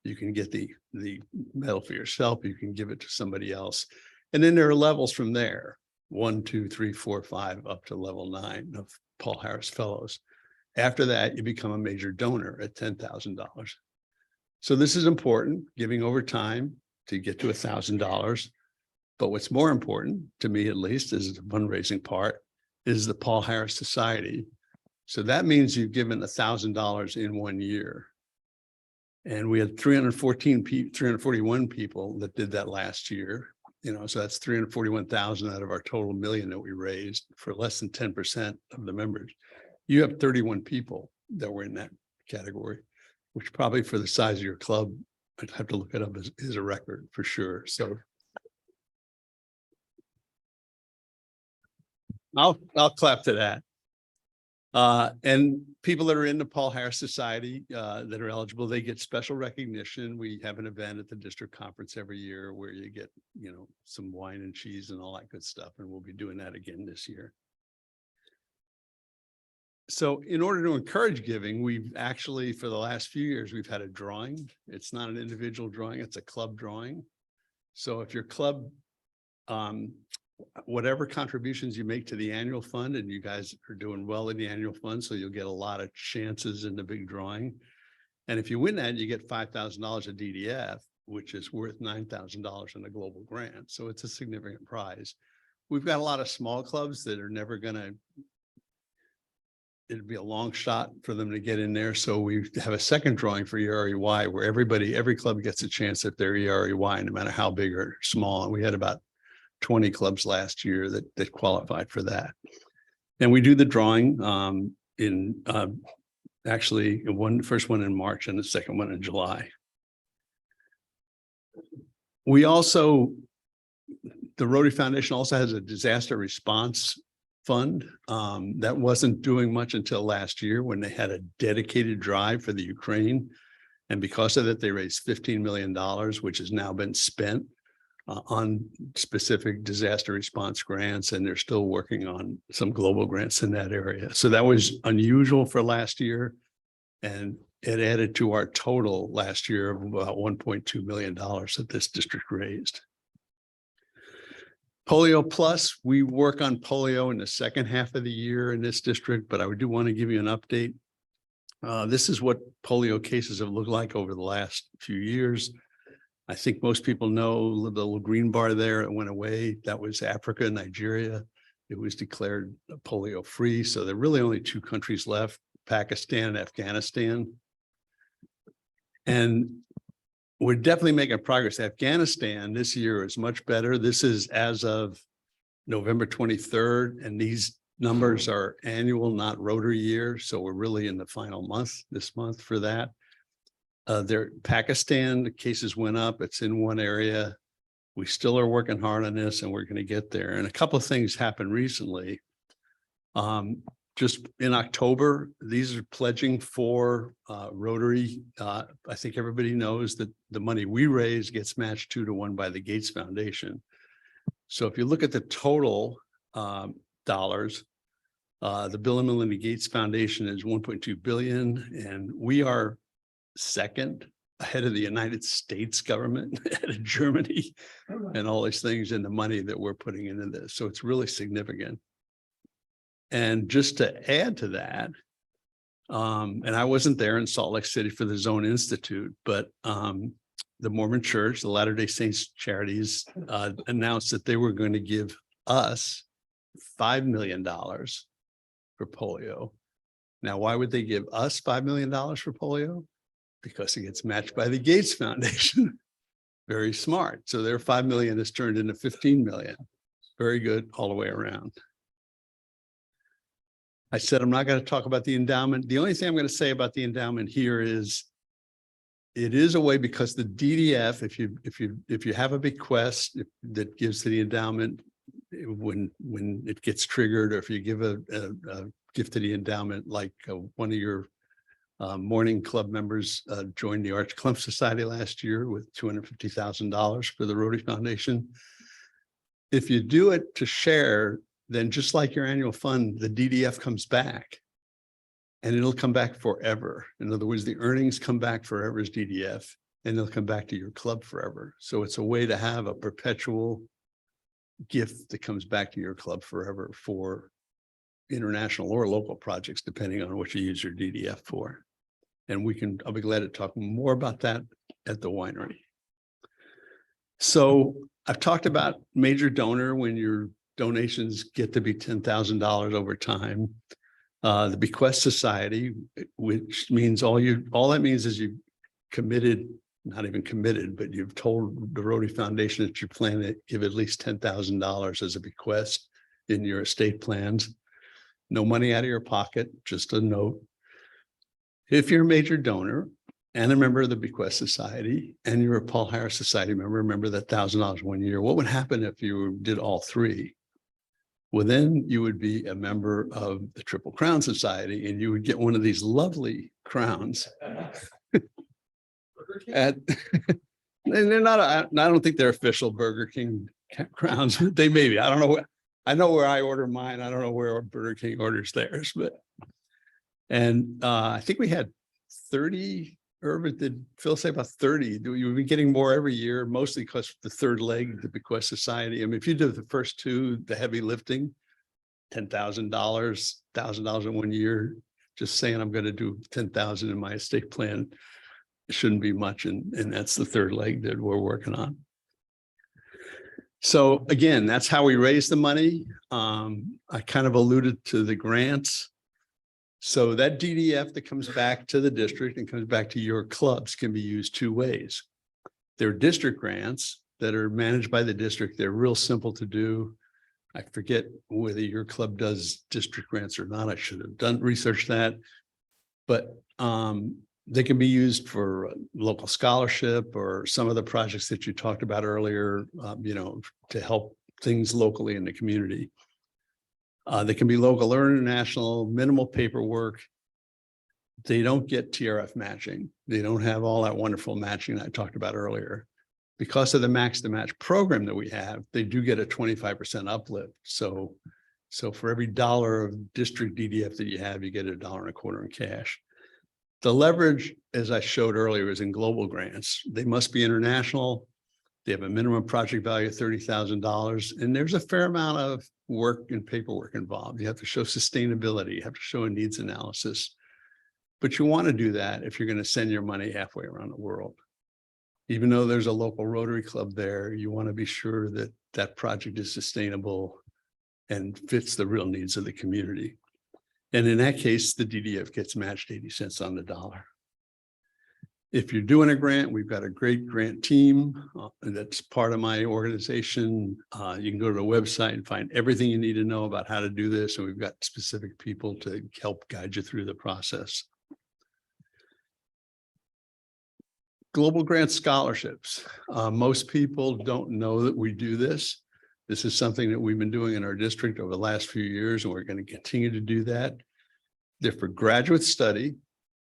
You can get the medal for yourself. You can give it to somebody else. And then there are levels from there, 1, 2, 3, 4, 5, up to level 9 of Paul Harris Fellows. After that, you become a major donor at $10,000. So this is important, giving over time to get to $1,000. But what's more important, to me at least, is the fundraising part, is the Paul Harris Society. So that means you've given $1,000 in 1 year. And we had 341 people that did that last year. So that's 341,000 out of our total million that we raised for less than 10% of the members. You have 31 people that were in that category, which probably for the size of your club, I'd have to look it up, is a record for sure. So I'll clap to that. And people that are in the Paul Harris Society that are eligible, they get special recognition. We have an event at the district conference every year where you get, some wine and cheese and all that good stuff. And we'll be doing that again this year. So in order to encourage giving, we've actually, for the last few years, we've had a drawing. It's not an individual drawing, it's a club drawing. So if your club, whatever contributions you make to the annual fund, and you guys are doing well in the annual fund, so you'll get a lot of chances in the big drawing. And if you win that, you get $5,000 of DDF, which is worth $9,000 in a global grant. So it's a significant prize. We've got a lot of small clubs that are never gonna, it'd be a long shot for them to get in there. So we have a second drawing for EREY where every club gets a chance at their EREY, no matter how big or small. And we had about 20 clubs last year that qualified for that. And we do the drawing in actually first one in March and the second one in July. We also, the Rotary Foundation also has a disaster response fund that wasn't doing much until last year when they had a dedicated drive for the Ukraine. And because of that, they raised $15 million, which has now been spent on specific disaster response grants. And they're still working on some global grants in that area. So that was unusual for last year. And it added to our total last year of about $1.2 million that this district raised. Polio Plus, we work on polio in the second half of the year in this district, but I do want to give you an update. This is what polio cases have looked like over the last few years. I think most people know the little green bar there, it went away. That was Africa, Nigeria. It was declared polio free. So there are really only two countries left, Pakistan and Afghanistan. And we're definitely making progress. Afghanistan this year is much better. This is as of November 23rd, and these numbers are annual, not Rotary year. So we're really in the final month, this month for that. Pakistan, the cases went up. It's in one area. We still are working hard on this and we're going to get there. And a couple of things happened recently. Just in October, these are pledging for Rotary. I think everybody knows that the money we raise gets matched 2-to-1 by the Gates Foundation. So if you look at the total dollars, the Bill and Melinda Gates Foundation is 1.2 billion, and we are second ahead of the United States government, ahead of Germany, and all these things in the money that we're putting into this. So it's really significant. And just to add to that, and I wasn't there in Salt Lake City for the Zone Institute, but the Mormon Church, the Latter-day Saints Charities, announced that they were going to give us $5 million for polio. Now, why would they give us $5 million for polio? Because it gets matched by the Gates Foundation. Very smart. So their 5 million is turned into 15 million. Very good all the way around. I said I'm not going to talk about the endowment. The only thing I'm going to say about the endowment here is it is a way, because the DDF, if you have a bequest that gives to the endowment, when it gets triggered, or if you give a gift to the endowment, like one of your morning club members joined the Arch Clump Society last year with $250,000 for the Rotary Foundation. If you do it to share, then just like your annual fund, the DDF comes back, and it'll come back forever. In other words, the earnings come back forever as DDF, and they'll come back to your club forever. So it's a way to have a perpetual gift that comes back to your club forever for international or local projects, depending on what you use your DDF for. And I'll be glad to talk more about that at the winery. So I've talked about major donor when your donations get to be $10,000 over time. The Bequest Society, which means all that means is you committed, not even committed, but you've told the Rotary Foundation that you plan to give at least $10,000 as a bequest in your estate plans. No money out of your pocket, just a note. If you're a major donor and a member of the Bequest Society, and you're a Paul Harris Society member, remember that $1,000 1 year. What would happen if you did all three? Well, then you would be a member of the Triple Crown Society, and you would get one of these lovely crowns. And they're not, I don't think they're official Burger King crowns. They may be. I don't know. I know where I order mine. I don't know where Burger King orders theirs, but. And I think we had 30, Irvin, did Phil say about 30? You've been getting more every year, mostly because the third leg, the Bequest Society. I mean, if you did the first two, the heavy lifting, $10,000, $1,000 in 1 year, just saying I'm going to do 10,000 in my estate plan, it shouldn't be much. And that's the third leg that we're working on. So again, that's how we raise the money. I kind of alluded to the grants. So that DDF that comes back to the district and comes back to your clubs can be used two ways. There are district grants that are managed by the district. They're real simple to do. I forget whether your club does district grants or not. I should have done research that. But they can be used for local scholarship or some of the projects that you talked about earlier, to help things locally in the community. They can be local or international, minimal paperwork. They don't get TRF matching. They don't have all that wonderful matching that I talked about earlier. Because of the Max to Match program that we have, they do get a 25% uplift. So for every dollar of district DDF that you have, you get $1.25 in cash. The leverage, as I showed earlier, is in global grants. They must be international. They have a minimum project value of $30,000, and there's a fair amount of work and paperwork involved. You have to show sustainability. You have to show a needs analysis. But you want to do that if you're going to send your money halfway around the world. Even though there's a local Rotary Club there, you want to be sure that that project is sustainable and fits the real needs of the community. And in that case, the DDF gets matched 80 cents on the dollar. If you're doing a grant, we've got a great grant team that's part of my organization. You can go to the website and find everything you need to know about how to do this. And we've got specific people to help guide you through the process. Global grant scholarships. Most people don't know that we do this. This is something that we've been doing in our district over the last few years, and we're going to continue to do that. They're for graduate study,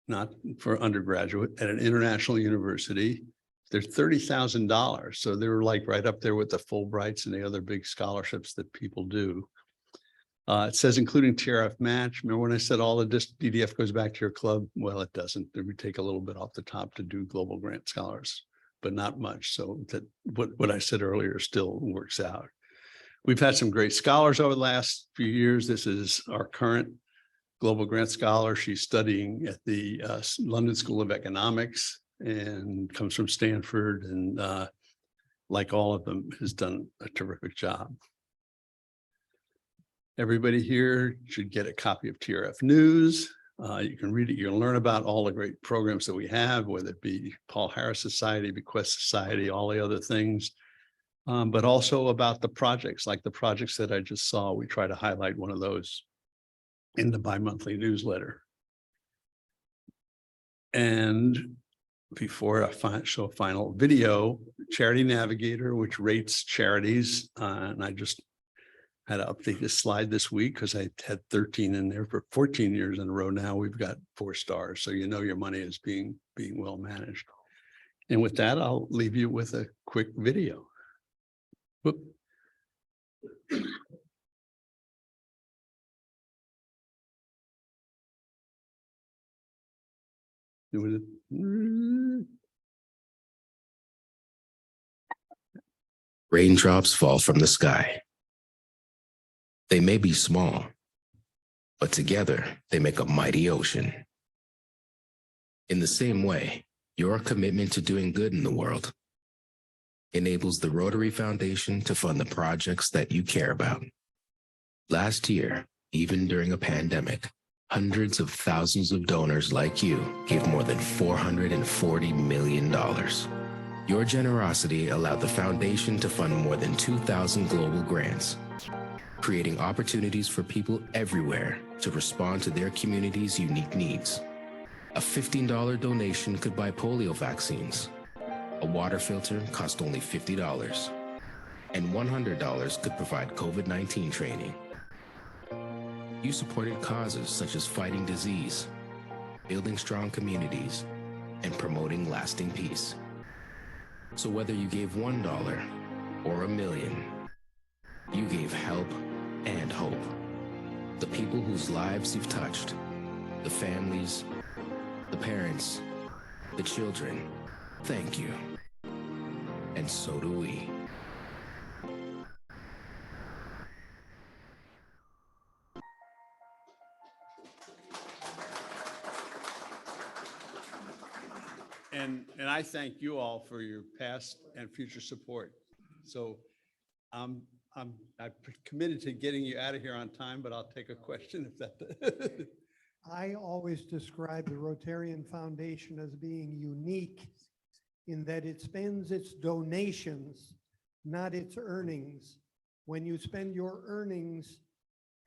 not for undergraduate, at an international university. They're $30,000. So they're like right up there with the Fulbrights and the other big scholarships that people do. It says including TRF match. Remember when I said all the DDF goes back to your club? Well, it doesn't. We take a little bit off the top to do global grant scholars, but not much. So that what I said earlier still works out. We've had some great scholars over the last few years. This is our current global grant scholar. She's studying at the London School of Economics and comes from Stanford, and like all of them, has done a terrific job. Everybody here should get a copy of TRF News. You can read it. You can learn about all the great programs that we have, whether it be Paul Harris Society, Bequest Society, all the other things, but also about the projects, like the projects that I just saw. We try to highlight one of those in the bi-monthly newsletter. And before I show a final video, Charity Navigator, which rates charities, and I just had to update this slide this week because I had 13 in there for 14 years in a row. Now we've got 4 stars. So you know your money is being well managed. And with that, I'll leave you with a quick video. Whoop. Raindrops fall from the sky. They may be small, but together they make a mighty ocean. In the same way, your commitment to doing good in the world enables the Rotary Foundation to fund the projects that you care about. Last year, even during a pandemic, hundreds of thousands of donors like you gave more than $440 million. Your generosity allowed the foundation to fund more than 2,000 global grants, creating opportunities for people everywhere to respond to their community's unique needs. A $15 donation could buy polio vaccines. A water filter cost only $50. And $100 could provide COVID-19 training. You supported causes such as fighting disease, building strong communities, and promoting lasting peace. So whether you gave $1 or $1 million, you gave help and hope. The people whose lives you've touched, the families, the parents, the children, thank you. And so do we. And I thank you all for your past and future support. So I'm committed to getting you out of here on time, but I'll take a question if that. I always describe the Rotarian Foundation as being unique in that it spends its donations, not its earnings, when you spend your earnings,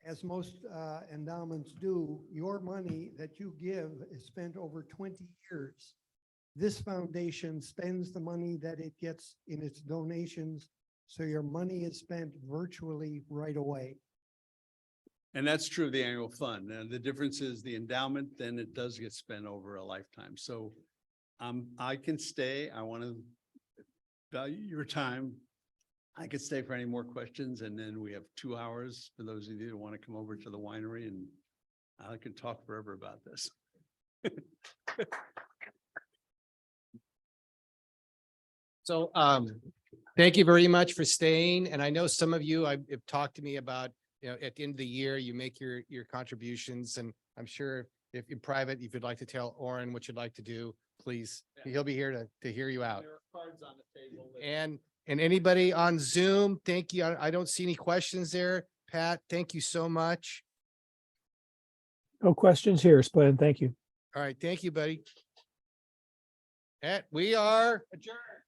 as most endowments do, your money that you give is spent over 20 years. This foundation spends the money that it gets in its donations, so your money is spent virtually right away. And that's true of the annual fund. And the difference is the endowment, then it does get spent over a lifetime. So I can stay. I want to value your time. I could stay for any more questions, and then we have 2 hours for those of you who want to come over to the winery, and I can talk forever about this. So, thank you very much for staying. And I know some of you have talked to me about, you know, at the end of the year, you make your contributions, and I'm sure if in private, if you'd like to tell Orrin what you'd like to do, please, he'll be here to hear you out. There are cards on the table. And anybody on Zoom, thank you. I don't see any questions there. Pat, thank you so much. No questions here, Splend. Thank you. All right, thank you, buddy. And we are adjourned.